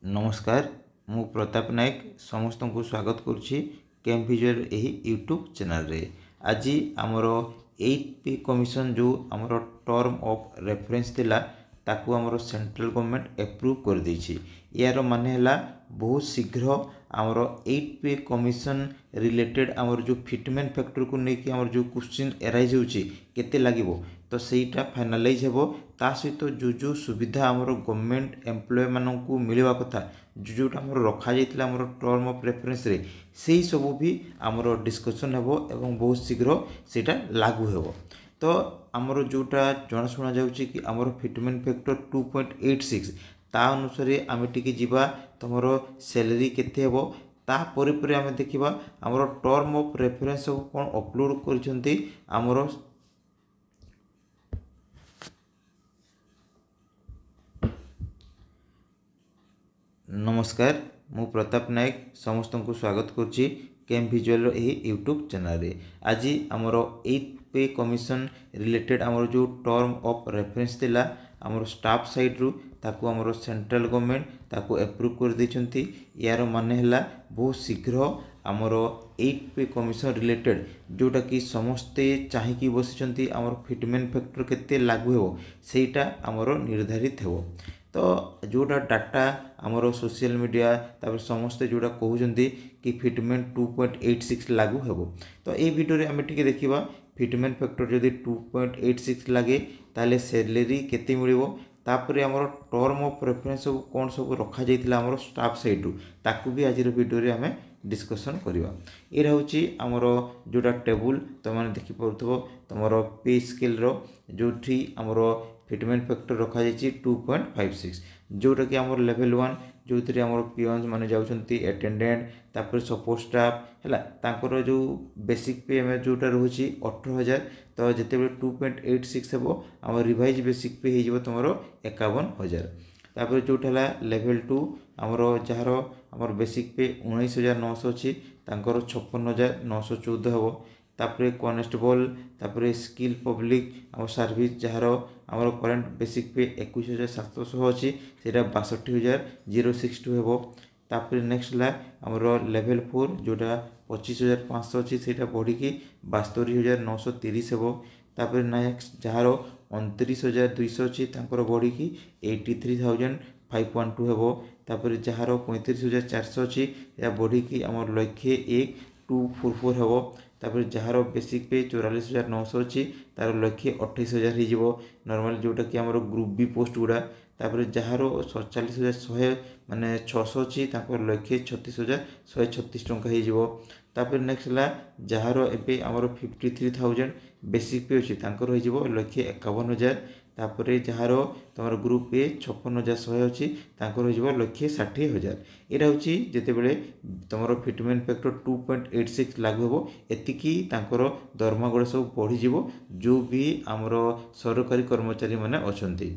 नमस्कार मु प्रताप नायक समस्त को स्वागत करुच्ची कैंप विजुअल यही यूट्यूब चैनल रे। आज आमर 8th पे कमिशन जो आमर टर्म ऑफ रेफरेंस थिला ताकू आमर सेंट्रल गवर्नमेंट अप्रूव कर देछि। यार माने हला बहुत शीघ्र आमर 8th पे कमिशन रिलेटेड आमर जो फिटमेंट फैक्टर को लेकिन आमर जो क्वेश्चन एराइज होछि केते लागिवो तो सेटा फाइनालाइज हेबो। ता सहित जो सुविधा आमर गवर्नमेंट एम्प्लॉय मानू मिलवा कथा जोटा आमर रखा जाइतिला आमर टर्म ऑफ रेफरेंस रे सेही सब भी आमर डिस्कशन हेबो एवं बहुत शीघ्र सेटा लागू हेबो। तो आमर जोटा जनाशुना जाउछि कि आमर फिटमेंट फैक्टर 2.86 ता अनुसार आमे टिके जिबा तमर सैलरी केते हेबो ता परे परे आमे देखिबा आमर टर्म ऑफ रेफरेंस कोन अपलोड करछन्ती आमर नमस्कार मु प्रताप नायक समस्त को स्वागत करुच्ची कैंप विजुअल यही यूट्यूब चैनल रे। आज आमर 8th पे कमिशन रिलेटेड आमर जो टर्म ऑफ रेफरेंस थिला आमर स्टाफ साइड रु ताकू आमर सेंट्रल गवर्नमेंट ताकू अप्रूव कर देछन्ती। यार माने हला बहुत शीघ्र आमर 8th पे कमिशन रिलेटेड जोटा कि समस्ते चाहिकी बसिचन्ती आमर फिटमेंट फैक्टर केते लागू हेबो सेटा आमर निर्धारित हेबो। तो जोटा डाटा आमर सोशल मीडिया तापर समस्ते जोटा कहउजंती कि फिटमेंट 2.86 लागू हेबो। तो ए वीडियो रे आमे टिके देखिबा फिटमेंट फैक्टर जदि 2.86 लागे ताले सैलरी केते मिलिबो तापरे आमर टर्म ऑफ रेफरेंस सब कोन सब रखा जाइतिला आमर स्टाफ साइड रु ताकू भी आज वीडियो रे आमे डिस्कशन करिवा। ए रहउची आमर जोटा टेबल तो माने देखि पड़थबो तमरो पे स्केल रो जोठी आमर फिटमेंट फैक्टर रखा जाइछि 2.56 जोटा कि आमर लेवल 1 जो थी आमर पियन्स माने जाउछन्ती अटेंडेंट तापर सपोर्ट स्टाफ हैला तांकर जो बेसिक पे में जोटा रहउछि 18000 तो जेतेबे 2.86 हेबो आमर रिवाइज बेसिक पे हे जिवो तमरो 51000 तापर जोटा हला लेवल 2 आमर जहार आमर बेसिक पे 19900 अछि तांकर 56914 हेबो। तापर कॉन्स्टेबल तापर स्किल पब्लिक आम सर्विस जहार आमर करंट बेसिक पे 21700 अछि सेटा 62062 हेबो। तापर नेक्स्ट ला आमर लेवल 4 जोटा 25500 अछि सेटा बढ़ी की 72930 हेबो। तापर नेक्स्ट जहार 29200 अछि तांकर बढ़ी की 83512 हेबो। तापर जहार 35400 अछि या बढ़ी की आमर लक्ष्य 1244 हेबो। तापर जहार बेसिक पे 44900 अछि तार लक्ष्य 28000 हे जिवो नॉर्मल जोटा कि आमर ग्रुप बी पोस्ट गुडा। तापर जहार 47100 माने 600 अछि ताकर लक्ष्य 36136 टंका हे जिवो। तापर नेक्स्ट ला जहार एबे आमर 53000 बेसिक पे अछि ताकर हे जिवो लक्ष्य 51000। तापर जहार तमर ग्रुप पे 56100 अछि ताकर हे जिवो लक्ष्य 60000। एरा होछि जेते बेले तमर फिटमेंट फैक्टर 2.86 लागू हेबो एतिकी तांकर दरमा गुडा सब बढ़ी जिवो जो भी आमर सरकारी कर्मचारी माने अछंती।